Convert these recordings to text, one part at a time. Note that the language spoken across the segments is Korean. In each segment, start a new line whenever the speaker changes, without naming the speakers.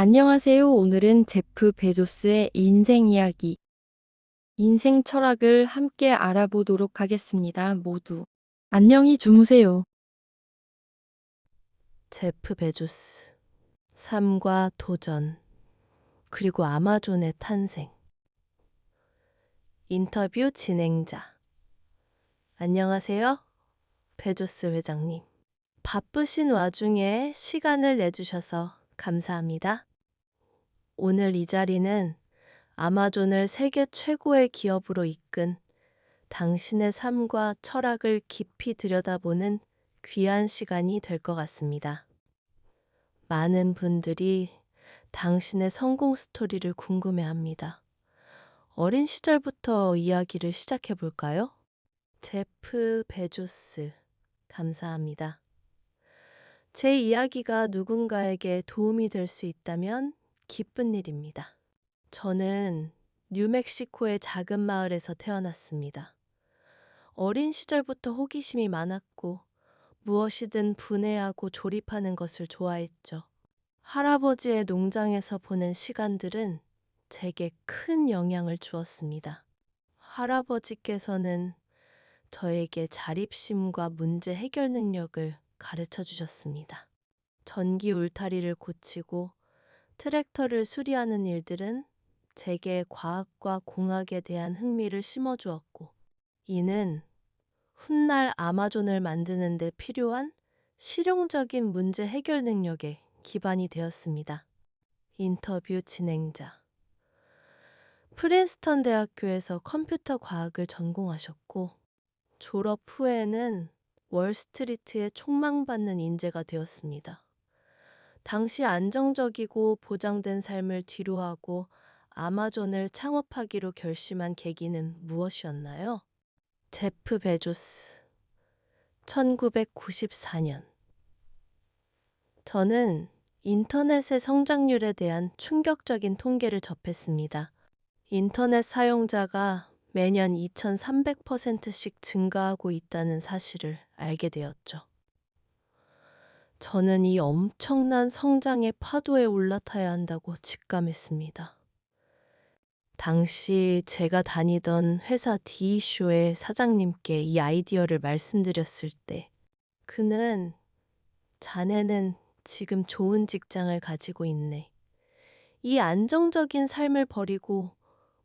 안녕하세요. 오늘은 제프 베조스의 인생 이야기, 인생 철학을 함께 알아보도록 하겠습니다. 모두 안녕히 주무세요.
제프 베조스, 삶과 도전, 그리고 아마존의 탄생. 인터뷰 진행자. 안녕하세요. 베조스 회장님. 바쁘신 와중에 시간을 내주셔서 감사합니다. 오늘 이 자리는 아마존을 세계 최고의 기업으로 이끈 당신의 삶과 철학을 깊이 들여다보는 귀한 시간이 될 것 같습니다. 많은 분들이 당신의 성공 스토리를 궁금해합니다. 어린 시절부터 이야기를 시작해 볼까요? 제프 베조스, 감사합니다. 제 이야기가 누군가에게 도움이 될 수 있다면 기쁜 일입니다. 저는 뉴멕시코의 작은 마을에서 태어났습니다. 어린 시절부터 호기심이 많았고 무엇이든 분해하고 조립하는 것을 좋아했죠. 할아버지의 농장에서 보낸 시간들은 제게 큰 영향을 주었습니다. 할아버지께서는 저에게 자립심과 문제 해결 능력을 가르쳐 주셨습니다. 전기 울타리를 고치고 트랙터를 수리하는 일들은 제게 과학과 공학에 대한 흥미를 심어주었고, 이는 훗날 아마존을 만드는 데 필요한 실용적인 문제 해결 능력에 기반이 되었습니다. 인터뷰 진행자. 프린스턴 대학교에서 컴퓨터 과학을 전공하셨고, 졸업 후에는 월스트리트에 촉망받는 인재가 되었습니다. 당시 안정적이고 보장된 삶을 뒤로하고 아마존을 창업하기로 결심한 계기는 무엇이었나요? 제프 베조스, 1994년. 저는 인터넷의 성장률에 대한 충격적인 통계를 접했습니다. 인터넷 사용자가 매년 2300%씩 증가하고 있다는 사실을 알게 되었죠. 저는 이 엄청난 성장의 파도에 올라타야 한다고 직감했습니다. 당시 제가 다니던 회사 D쇼의 사장님께 이 아이디어를 말씀드렸을 때 그는 자네는 지금 좋은 직장을 가지고 있네. 이 안정적인 삶을 버리고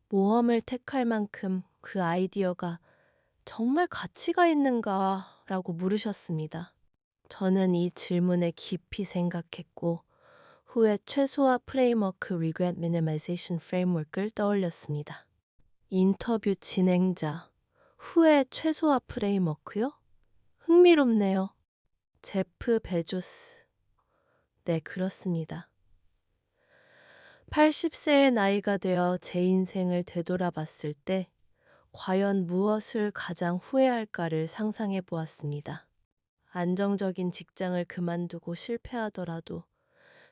모험을 택할 만큼 그 아이디어가 정말 가치가 있는가? 라고 물으셨습니다. 저는 이 질문에 깊이 생각했고 후에 최소화 프레임워크 Regret Minimization Framework을 떠올렸습니다. 인터뷰 진행자, 후에 최소화 프레임워크요? 흥미롭네요. 제프 베조스. 네, 그렇습니다. 80세의 나이가 되어 제 인생을 되돌아봤을 때 과연 무엇을 가장 후회할까를 상상해 보았습니다. 안정적인 직장을 그만두고 실패하더라도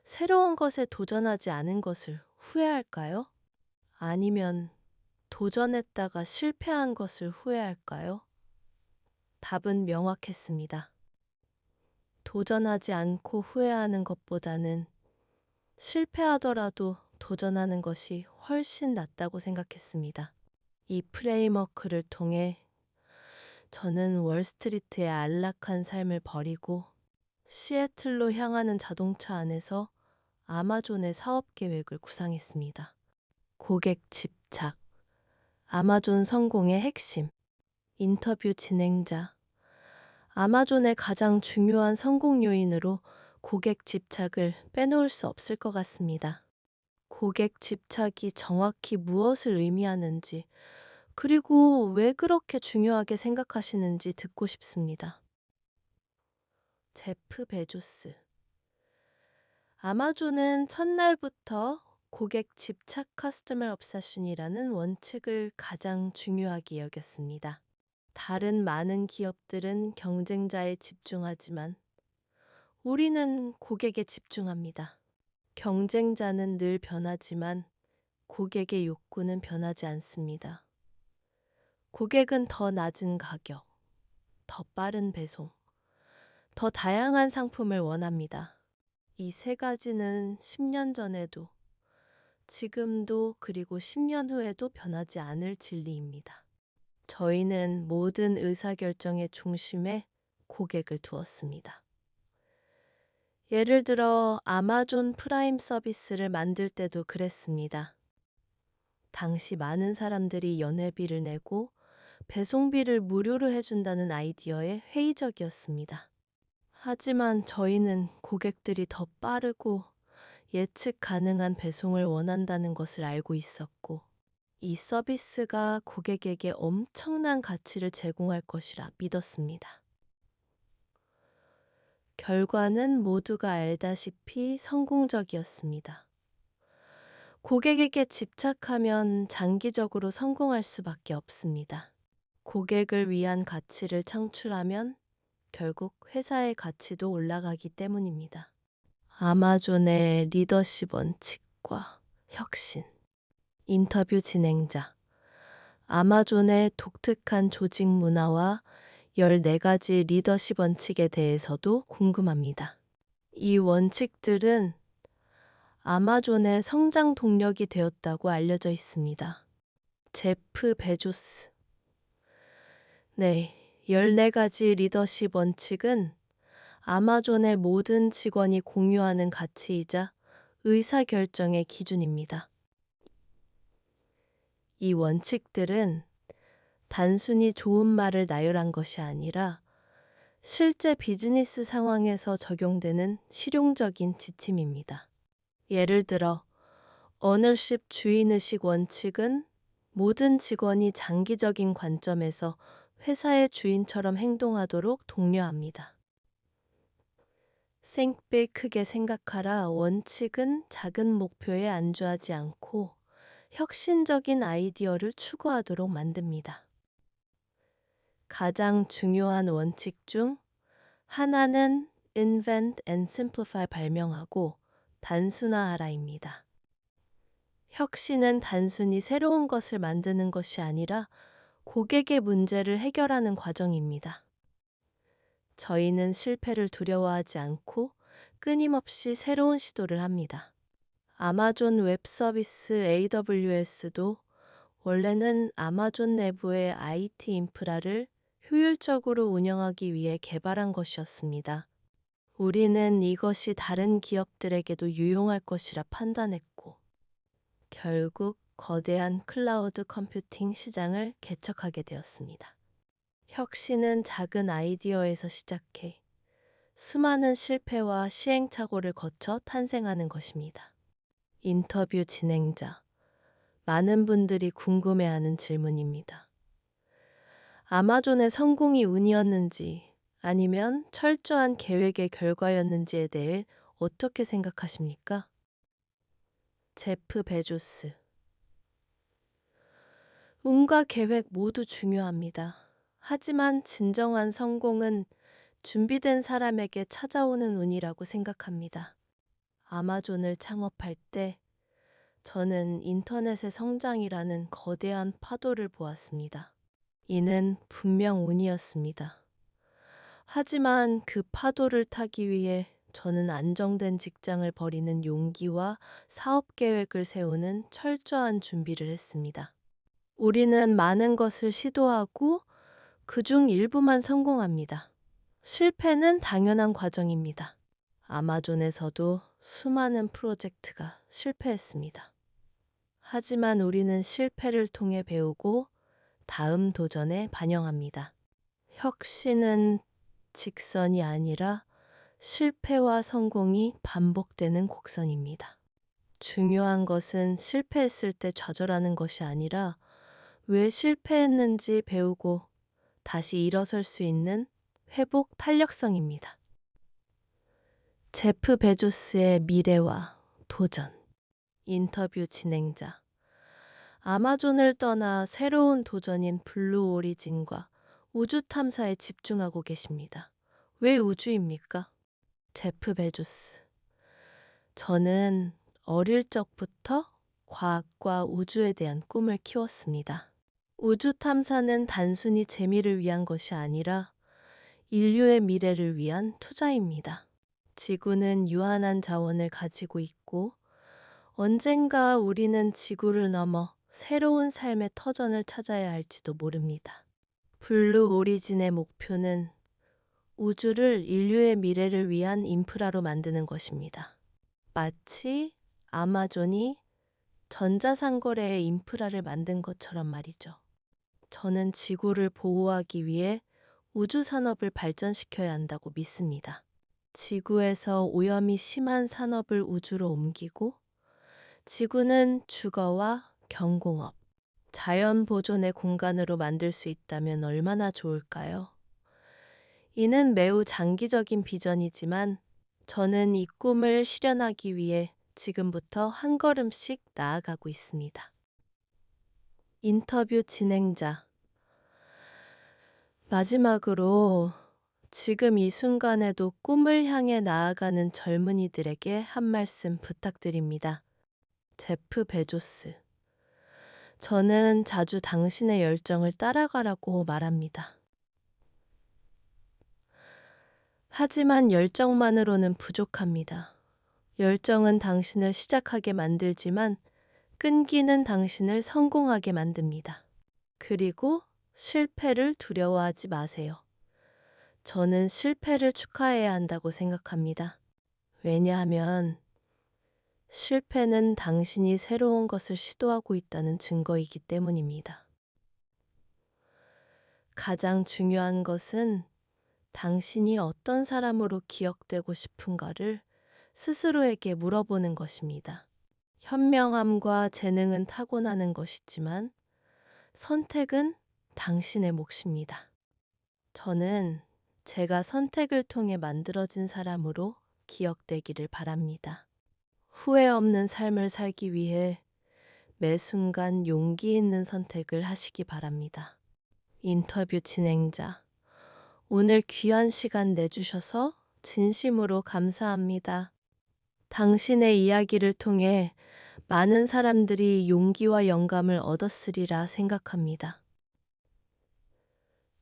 새로운 것에 도전하지 않은 것을 후회할까요? 아니면 도전했다가 실패한 것을 후회할까요? 답은 명확했습니다. 도전하지 않고 후회하는 것보다는 실패하더라도 도전하는 것이 훨씬 낫다고 생각했습니다. 이 프레임워크를 통해 저는 월스트리트의 안락한 삶을 버리고 시애틀로 향하는 자동차 안에서 아마존의 사업 계획을 구상했습니다. 고객 집착, 아마존 성공의 핵심, 인터뷰 진행자. 아마존의 가장 중요한 성공 요인으로 고객 집착을 빼놓을 수 없을 것 같습니다. 고객 집착이 정확히 무엇을 의미하는지, 그리고 왜 그렇게 중요하게 생각하시는지 듣고 싶습니다. 제프 베조스. 아마존은 첫날부터 고객 집착 커스터머 obsession이라는 원칙을 가장 중요하게 여겼습니다. 다른 많은 기업들은 경쟁자에 집중하지만 우리는 고객에 집중합니다. 경쟁자는 늘 변하지만 고객의 욕구는 변하지 않습니다. 고객은 더 낮은 가격, 더 빠른 배송, 더 다양한 상품을 원합니다. 이 세 가지는 10년 전에도, 지금도, 그리고 10년 후에도 변하지 않을 진리입니다. 저희는 모든 의사결정의 중심에 고객을 두었습니다. 예를 들어 아마존 프라임 서비스를 만들 때도 그랬습니다. 당시 많은 사람들이 연회비를 내고 배송비를 무료로 해준다는 아이디어에 회의적이었습니다. 하지만 저희는 고객들이 더 빠르고 예측 가능한 배송을 원한다는 것을 알고 있었고, 이 서비스가 고객에게 엄청난 가치를 제공할 것이라 믿었습니다. 결과는 모두가 알다시피 성공적이었습니다. 고객에게 집착하면 장기적으로 성공할 수밖에 없습니다. 고객을 위한 가치를 창출하면 결국 회사의 가치도 올라가기 때문입니다. 아마존의 리더십 원칙과 혁신. 인터뷰 진행자. 아마존의 독특한 조직 문화와 14가지 리더십 원칙에 대해서도 궁금합니다. 이 원칙들은 아마존의 성장 동력이 되었다고 알려져 있습니다. 제프 베조스. 네, 14가지 리더십 원칙은 아마존의 모든 직원이 공유하는 가치이자 의사결정의 기준입니다. 이 원칙들은 단순히 좋은 말을 나열한 것이 아니라 실제 비즈니스 상황에서 적용되는 실용적인 지침입니다. 예를 들어, 오너십 주인의식 원칙은 모든 직원이 장기적인 관점에서 회사의 주인처럼 행동하도록 독려합니다. Think big, 크게 생각하라 원칙은 작은 목표에 안주하지 않고 혁신적인 아이디어를 추구하도록 만듭니다. 가장 중요한 원칙 중 하나는 invent and simplify, 발명하고 단순화하라입니다. 혁신은 단순히 새로운 것을 만드는 것이 아니라 고객의 문제를 해결하는 과정입니다. 저희는 실패를 두려워하지 않고 끊임없이 새로운 시도를 합니다. 아마존 웹 서비스 AWS도 원래는 아마존 내부의 IT 인프라를 효율적으로 운영하기 위해 개발한 것이었습니다. 우리는 이것이 다른 기업들에게도 유용할 것이라 판단했고, 결국 거대한 클라우드 컴퓨팅 시장을 개척하게 되었습니다. 혁신은 작은 아이디어에서 시작해 수많은 실패와 시행착오를 거쳐 탄생하는 것입니다. 인터뷰 진행자. 많은 분들이 궁금해하는 질문입니다. 아마존의 성공이 운이었는지 아니면 철저한 계획의 결과였는지에 대해 어떻게 생각하십니까? 제프 베조스. 운과 계획 모두 중요합니다. 하지만 진정한 성공은 준비된 사람에게 찾아오는 운이라고 생각합니다. 아마존을 창업할 때 저는 인터넷의 성장이라는 거대한 파도를 보았습니다. 이는 분명 운이었습니다. 하지만 그 파도를 타기 위해 저는 안정된 직장을 버리는 용기와 사업 계획을 세우는 철저한 준비를 했습니다. 우리는 많은 것을 시도하고 그중 일부만 성공합니다. 실패는 당연한 과정입니다. 아마존에서도 수많은 프로젝트가 실패했습니다. 하지만 우리는 실패를 통해 배우고 다음 도전에 반영합니다. 혁신은 직선이 아니라 실패와 성공이 반복되는 곡선입니다. 중요한 것은 실패했을 때 좌절하는 것이 아니라 왜 실패했는지 배우고 다시 일어설 수 있는 회복 탄력성입니다. 제프 베조스의 미래와 도전. 인터뷰 진행자. 아마존을 떠나 새로운 도전인 블루 오리진과 우주 탐사에 집중하고 계십니다. 왜 우주입니까? 제프 베조스. 저는 어릴 적부터 과학과 우주에 대한 꿈을 키웠습니다. 우주 탐사는 단순히 재미를 위한 것이 아니라 인류의 미래를 위한 투자입니다. 지구는 유한한 자원을 가지고 있고 언젠가 우리는 지구를 넘어 새로운 삶의 터전을 찾아야 할지도 모릅니다. 블루 오리진의 목표는 우주를 인류의 미래를 위한 인프라로 만드는 것입니다. 마치 아마존이 전자상거래의 인프라를 만든 것처럼 말이죠. 저는 지구를 보호하기 위해 우주 산업을 발전시켜야 한다고 믿습니다. 지구에서 오염이 심한 산업을 우주로 옮기고 지구는 주거와 경공업, 자연 보존의 공간으로 만들 수 있다면 얼마나 좋을까요? 이는 매우 장기적인 비전이지만 저는 이 꿈을 실현하기 위해 지금부터 한 걸음씩 나아가고 있습니다. 인터뷰 진행자. 마지막으로 지금 이 순간에도 꿈을 향해 나아가는 젊은이들에게 한 말씀 부탁드립니다. 제프 베조스. 저는 자주 당신의 열정을 따라가라고 말합니다. 하지만 열정만으로는 부족합니다. 열정은 당신을 시작하게 만들지만 끈기는 당신을 성공하게 만듭니다. 그리고 실패를 두려워하지 마세요. 저는 실패를 축하해야 한다고 생각합니다. 왜냐하면 실패는 당신이 새로운 것을 시도하고 있다는 증거이기 때문입니다. 가장 중요한 것은 당신이 어떤 사람으로 기억되고 싶은가를 스스로에게 물어보는 것입니다. 현명함과 재능은 타고나는 것이지만 선택은 당신의 몫입니다. 저는 제가 선택을 통해 만들어진 사람으로 기억되기를 바랍니다. 후회 없는 삶을 살기 위해 매 순간 용기 있는 선택을 하시기 바랍니다. 인터뷰 진행자. 오늘 귀한 시간 내주셔서 진심으로 감사합니다. 당신의 이야기를 통해 많은 사람들이 용기와 영감을 얻었으리라 생각합니다.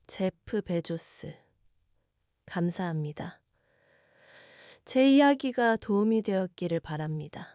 제프 베조스. 감사합니다. 제 이야기가 도움이 되었기를 바랍니다.